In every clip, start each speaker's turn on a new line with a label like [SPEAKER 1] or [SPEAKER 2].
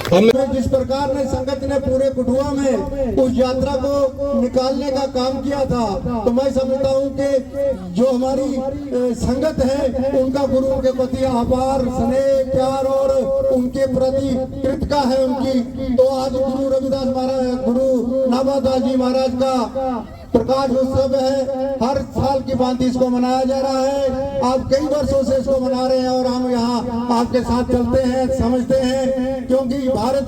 [SPEAKER 1] हमें जिस प्रकार ने संगत ने पूरे कुठुआ में उस यात्रा को निकालने का काम किया था, तो मैं समझता हूँ कि जो हमारी संगत है उनका गुरु के प्रति अपार स्नेह प्यार और उनके प्रति कृतज्ञता है उनकी। तो आज गुरु रविदास महाराज, गुरु नाभादास जी महाराज का प्रकाश उत्सव है। हर साल की भांति इसको मनाया जा रहा है। आप कई वर्षों से इसको मना रहे हैं और हम यहाँ आपके साथ चलते हैं, समझते हैं, क्योंकि भारत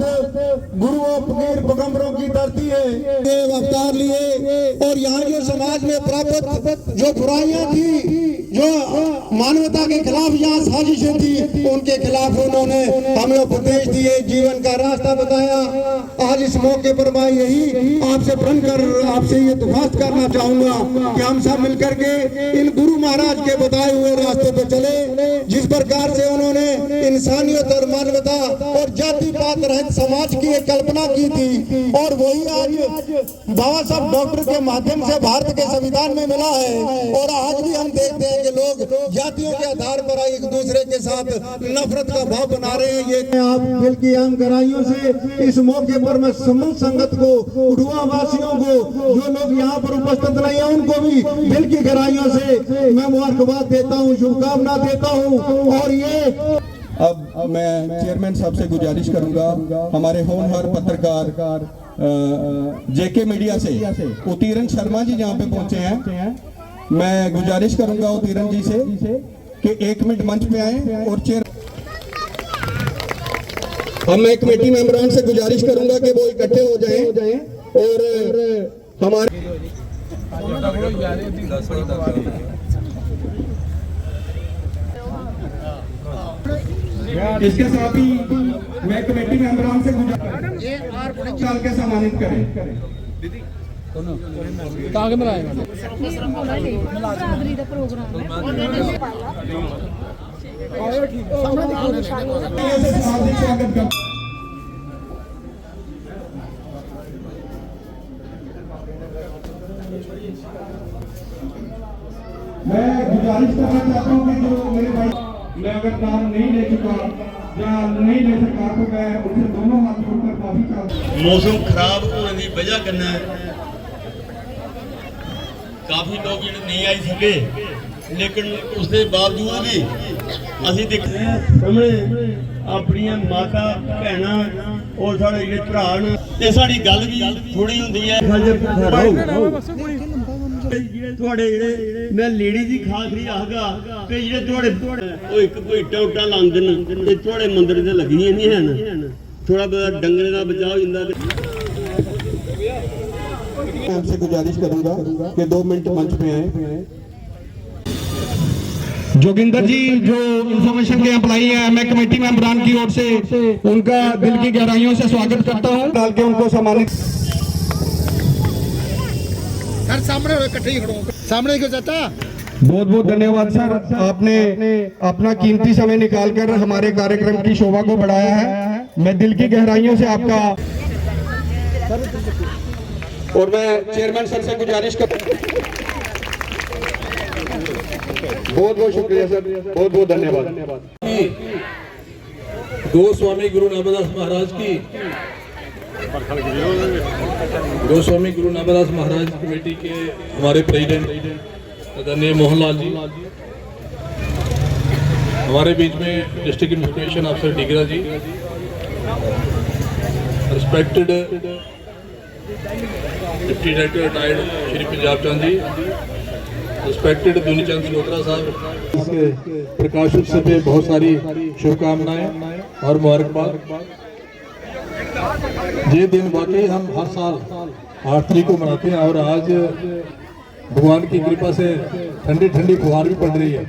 [SPEAKER 1] गुरुओं फकीर पैगंबरों की धरती है। देव अवतार लिए और यहाँ जो समाज में प्राप्त जो बुराइयां थी, जो मानवता के खिलाफ यहाँ साजिशें थी, उनके खिलाफ उन्होंने हमें उपदेश दिए, जीवन का रास्ता बताया। आज इस मौके पर मैं यही आपसे प्रण कर आपसे ये दुआ करना चाहूंगा कि हम सब मिलकर के इन गुरु महाराज के बताए हुए रास्ते पे चले। जिस प्रकार से उन्होंने इंसानियत और मानवता और जाति पात रहित समाज की एक कल्पना की थी, और वही आज बाबा साहब डॉक्टर के माध्यम से भारत के संविधान में मिला है। और आज भी हम देखते हैं कि लोग जातियों के आधार पर एक दूसरे के साथ नफरत का भाव बना रहे हैं। ये आप दिल की आम गहराइयों से इस मौके पर मैं समूह संगत को, उड़ुआ वासियों को, जो लोग यहाँ पर उपस्थित नहीं है, उनको भी दिल की गहराइयों से मैं मुबारकबाद देता हूँ, शुभकामना देता हूँ। और ये
[SPEAKER 2] अब मैं चेयरमैन साहब से गुजारिश करूंगा, हमारे होनहार पत्रकार जेके मीडिया से उत्तीरण शर्मा जी यहाँ पे पहुंचे हैं, मैं गुजारिश करूंगा उत्तीरण जी से कि 1 मिनट मंच पे आए। और हम मैं कमेटी मेंबरान से गुजारिश करूंगा कि वो इकट्ठे हो जाएं और हमारे इसके साथ ही मैं कमेटी मेंबरान से गुजारिश के सम्मानित करें। मैं गुजारिश करना चाहता हूँ कि जो मेरे भाई, मैं अगर नाम नहीं ले चुका या नहीं ले सका तो मैं उनसे दोनों हाथ जोड़कर माफी चाहता हूँ।
[SPEAKER 3] मौसम खराब होने की वजह करना काफी लोग नहीं आई सके, लेकिन उसके बावजूद भी असीं देखते हैं सामने अपनी माता भैना और साढ़े जो भरा ने साड़ी गल भी थोड़ी होंदी है। मैं लेडी की खास नहीं आखगा कि जो कोई टोटा लाते हैं थोड़े मंदिर से लगियां नहीं हैं, थोड़ा बहुत डंगरे का बचाव हो।
[SPEAKER 2] आपसे गुजारिश करूंगा कि 2 मिनट मंच पे आए। जोगिंदर जी जो इंफॉर्मेशन के अप्लाई है, मैं कमेटी मेंबरान की ओर से उनका दिल की गहराइयों से स्वागत करता हूं, डाल के उनको सम्मानित।
[SPEAKER 4] सर सामने इकट्ठे ही खड़ो, सामने क्यों जाता।
[SPEAKER 2] बहुत बहुत धन्यवाद सर, आपने अपना कीमती समय निकालकर हमारे कार्यक्रम की शोभा को बढ़ाया है। मैं दिल की गहराइयों से आपका, और मैं चेयरमैन सर से गुजारिश कर, बहुत बहुत शुक्रिया सर, बहुत बहुत धन्यवाद।
[SPEAKER 5] गोस्वामी गुरु नाभादास महाराज की, गोस्वामी गुरु नाभादास महाराज कमेटी के हमारे प्रेसिडेंट आदरणीय मोहनलाल जी, हमारे बीच में डिस्ट्रिक्ट इंफॉर्मेशन अफसर Digra ji, respected deputy director retired Shri Punjab Chand ji, respected Dunichand Salotra साहब, प्रकाश उत्सव पे बहुत सारी शुभकामनाएं और मुबारकबाद। ये दिन वाकई हम हर साल 8 तारीख को मनाते हैं और आज भगवान की कृपा से ठंडी ठंडी फुहार भी पड़ रही है।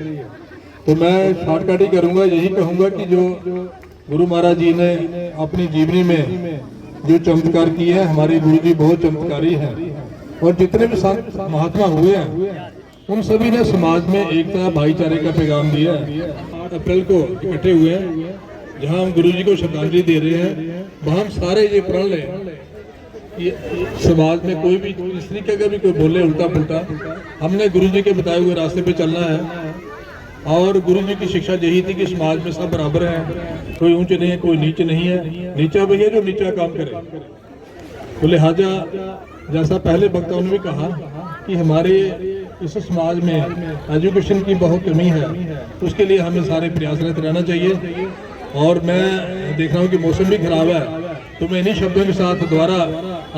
[SPEAKER 5] तो मैं शॉर्टकट ही करूँगा, यही कहूँगा कि जो गुरु महाराज जी ने अपनी जीवनी में जो चमत्कार किए हैं, हमारे गुरु जी बहुत चमत्कारी हैं, और जितने भी संत महात्मा हुए हैं उन सभी ने समाज में एकता भाईचारे का पैगाम दिया है। 8 अप्रैल को इकट्ठे हुए हैं, जहां हम गुरु जी को श्रद्धांजलि दे रहे हैं, वहां हम सारे ये प्रण लें कि समाज में कोई भी इस तरीके का भी कोई बोले उल्टा पुल्टा, हमने गुरु जी के बताए हुए रास्ते पे चलना है। और गुरु जी की शिक्षा यही थी कि समाज में सब बराबर हैं, कोई ऊंचे नहीं है कोई नीचे नहीं है, नीचा वही है जो नीचा काम करे। तो लिहाजा जैसा पहले वक्ताओं ने भी कहा कि हमारे इस समाज में एजुकेशन की बहुत कमी है, उसके लिए हमें सारे प्रयासरत रहना चाहिए। और मैं देख रहा हूँ कि मौसम भी खराब है, तो मैं इन्हीं शब्दों के साथ दोबारा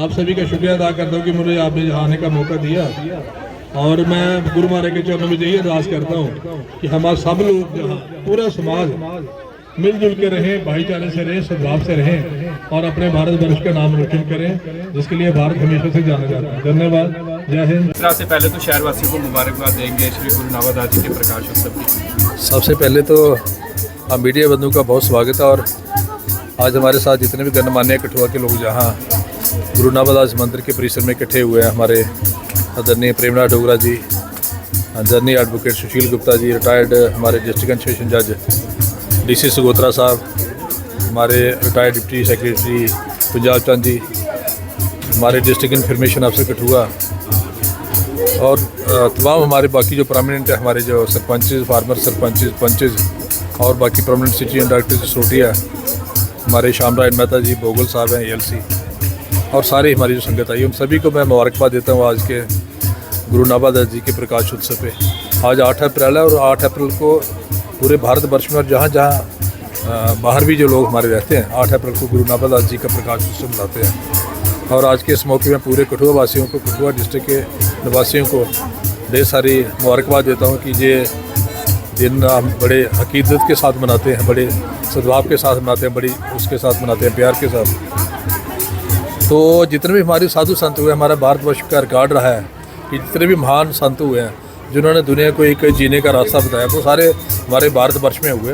[SPEAKER 5] आप सभी का शुक्रिया अदा करता हूँ कि मुझे आपने यहाँ आने का मौका दिया। और मैं गुरु महाराज के चरणों में यही अरदास करता हूँ कि हमारे सब लोग जहाँ पूरा समाज मिलजुल के रहें, भाईचारे से रहें, सद्भाव से रहें और अपने भारत वर्ष का नाम रोशन करें, जिसके लिए भारत हमेशा से जाना जाता है। धन्यवाद, जय हिंद।
[SPEAKER 6] इस तरह से पहले तो शहरवासियों को मुबारकबाद देंगे श्री गुरु नावलदास जी के प्रकाश उत्सव की।
[SPEAKER 7] सबसे पहले तो हम मीडिया बंधुओं का बहुत स्वागत है। और आज हमारे साथ जितने भी गणमान्य कठुआ के लोग जहाँ गुरु नावलदास मंदिर के परिसर में इकट्ठे हुए हैं, हमारे आदरणीय प्रेमनाथ डोगरा जी, आदरणीय एडवोकेट सुशील गुप्ता जी, रिटायर्ड हमारे डिस्ट्रिक्ट एंड सेशन जज DC सगोत्रा साहब, हमारे retired deputy secretary Punjab Chand जी, हमारे डिस्ट्रिक्ट इन्फॉर्मेशन अफसर कठुआ और तमाम हमारे बाकी जो प्रोमिनेंट है, हमारे जो सरपंचेस, फार्मर सरपंचेस, पंचेस और बाकी प्रोमिनेंट सिटीजन डायरेक्टर सोटिया, हमारे शामराज मेहता जी, भोगल साहब हैं ALC और सारी हमारी जो संगत आई, उन सभी को मैं मुबारकबाद देता हूँ आज के गुरु नावलदास जी के प्रकाश उत्सव पे। आज 8 अप्रैल है और 8 अप्रैल को पूरे भारत वर्ष में और जहाँ जहाँ बाहर भी जो लोग हमारे रहते हैं 8 अप्रैल को गुरु नावलदास जी का प्रकाश उत्सव मनाते हैं। और आज के इस मौके में पूरे कठुआ वासियों को, कठुआ डिस्ट्रिक्ट के निवासियों को ढेर सारी मुबारकबाद देता हूँ कि ये दिन हम बड़े अकीदत के साथ मनाते हैं, बड़े सद्भाव के साथ मनाते हैं, बड़ी उसके साथ मनाते हैं, प्यार के साथ। तो जितने भी हमारे साधु संत हुए, हमारा भारतवर्ष का रिकॉर्ड रहा है कि जितने भी महान संत हुए हैं जिन्होंने दुनिया को एक जीने का रास्ता बताया, वो सारे हमारे भारतवर्ष में हुए।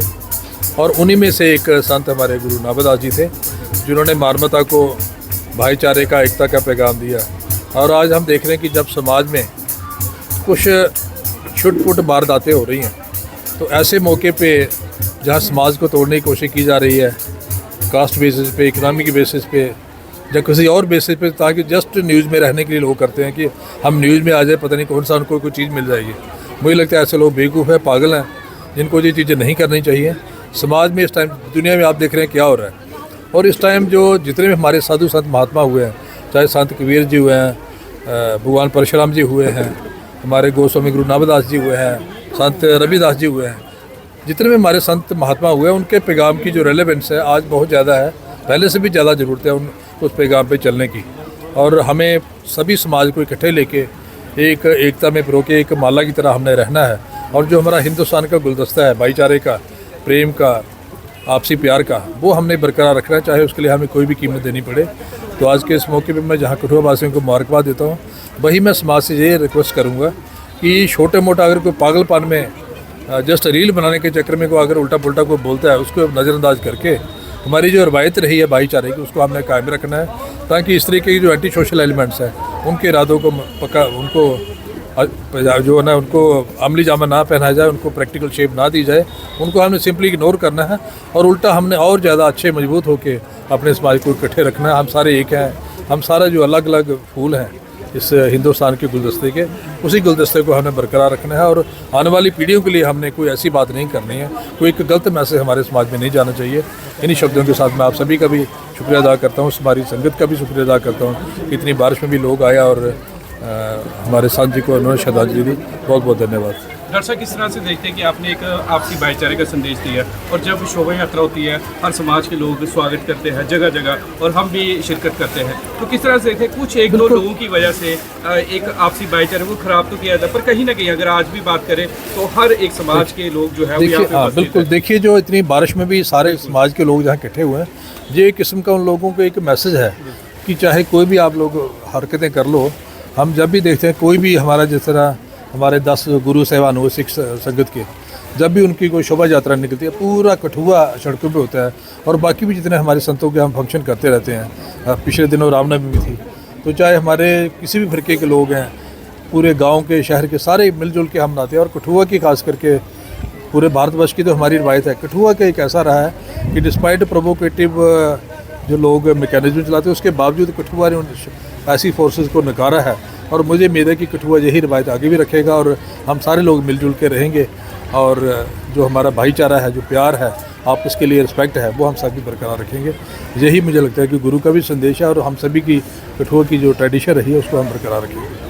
[SPEAKER 7] और उन्हीं में से एक संत हमारे गुरु नावलदास जी थे, जिन्होंने मानवता को, भाईचारे का, एकता का पैगाम दिया। और आज हम देख रहे हैं कि जब समाज में कुछ छुट-पुट वारदातें हो रही हैं, तो ऐसे मौके पे जहाँ समाज को तोड़ने की कोशिश की जा रही है, कास्ट बेसिस पे, इकोनॉमिक बेसिस पे या किसी और बेसिस पे, ताकि जस्ट न्यूज़ में रहने के लिए लोग करते हैं कि हम न्यूज़ में आ जाए, पता नहीं कौन सा उनको कोई चीज़ मिल जाएगी। मुझे लगता है ऐसे लोग बेवकूफ़ हैं, पागल हैं, जिनको ये चीज़ें नहीं करनी चाहिए। समाज में इस टाइम, दुनिया में आप देख रहे हैं क्या हो रहा है। और इस टाइम जो जितने भी हमारे साधु संत महात्मा हुए हैं, चाहे संत कबीर जी हुए हैं, भगवान परशुराम जी हुए हैं, हमारे गोस्वामी गुरु नावलदास जी हुए हैं, संत रविदास जी हुए हैं, जितने भी हमारे संत महात्मा हुए हैं, उनके पैगाम की जो रेलेवेंस है आज बहुत ज़्यादा है, पहले से भी ज़्यादा ज़रूरत है उस पैगाम पे चलने की। और हमें सभी समाज को इकट्ठे लेके एक एकता में पिरो के एक माला की तरह हमने रहना है। और जो हमारा हिंदुस्तान का गुलदस्ता है, भाईचारे का, प्रेम का, आपसी प्यार का, वो हमने बरकरार रखना है, चाहे उसके लिए हमें कोई भी कीमत देनी पड़े। तो आज के इस मौके पे मैं जहाँ कठुआ वासियों को मुबारकबाद देता हूँ, वही मैं समाज से ये रिक्वेस्ट करूँगा कि छोटे मोटा अगर कोई पागलपन में जस्ट रील बनाने के चक्कर में कोई अगर उल्टा पुल्टा कोई बोलता है, उसको नज़रअंदाज करके हमारी जो रवायत रही है भाईचारे की, उसको हमने कायम रखना है, ताकि इस तरीके की जो एंटी सोशल एलिमेंट्स हैं उनके इरादों को पक्का, उनको जो है ना, उनको अमली जामा ना पहनाया जाए, उनको प्रैक्टिकल शेप ना दी जाए, उनको हमने सिंपली इग्नोर करना है। और उल्टा हमने और ज़्यादा अच्छे मजबूत होकर अपने समाज को इकट्ठे रखना है। हम सारे एक हैं, हम सारा जो अलग अलग फूल हैं इस हिंदुस्तान के गुलदस्ते के, उसी गुलदस्ते को हमने बरकरार रखना है। और आने वाली पीढ़ियों के लिए हमने कोई ऐसी बात नहीं करनी है, कोई एक गलत मैसेज हमारे समाज में नहीं जाना चाहिए। इन्हीं शब्दों के साथ मैं आप सभी का भी शुक्रिया अदा करता हूँ, हमारी संगत का भी शुक्रिया अदा करता हूँ। इतनी बारिश में भी लोग आया और हमारे संत जी को उन्होंने श्रद्धांजलि दी। बहुत बहुत धन्यवाद।
[SPEAKER 6] दर्शक किस तरह से देखते हैं कि आपने एक आपसी भाईचारे का संदेश दिया, और जब शोभा यात्रा होती है हर समाज के लोग स्वागत करते हैं जगह जगह, और हम भी शिरकत करते हैं, तो किस तरह से देखते हैं कुछ एक दो लोगों की वजह से एक आपसी भाईचारे को खराब तो किया जाता है, पर कहीं ना कहीं अगर आज भी बात करें तो हर एक समाज के लोग जो है वो यहाँ पे उपस्थित
[SPEAKER 7] बिल्कुल। देखिए, जो इतनी बारिश में भी सारे समाज के लोग जहाँ इकट्ठे हुए हैं, ये एक किस्म का उन लोगों को एक मैसेज है कि चाहे कोई भी आप लोग हरकतें कर लो, हम जब भी देखते हैं कोई भी हमारा, जिस तरह हमारे 10 गुरु साहिबान हुए सिख संगत के, जब भी उनकी कोई शोभा यात्रा निकलती है, पूरा कठुआ सड़कों पे होता है। और बाकी भी जितने हमारे संतों के हम फंक्शन करते रहते हैं, पिछले दिनों रामनवमी भी थी, तो चाहे हमारे किसी भी फिरके के लोग हैं, पूरे गांव के, शहर के, सारे मिलजुल के हम मनाते हैं। और कठुआ की खास करके पूरे भारतवर्ष की तो हमारी रवायत है। कठुआ का एक ऐसा रहा है कि डिस्पाइट प्रोवोकेटिव जो लोग मैकेनिज्म चलाते हैं, उसके बावजूद कठुआ ने ऐसी फोर्सेस को नकारा है और मुझे उम्मीद है कि कठुआ यही रिवायत आगे भी रखेगा और हम सारे लोग मिलजुल के रहेंगे और जो हमारा भाईचारा है, जो प्यार है, आपस के लिए रिस्पेक्ट है, वो हम सभी बरकरार रखेंगे। यही मुझे लगता है कि गुरु का भी संदेश है और हम सभी की कठुआ की जो ट्रेडिशन रही है उसको हम बरकरार रखेंगे।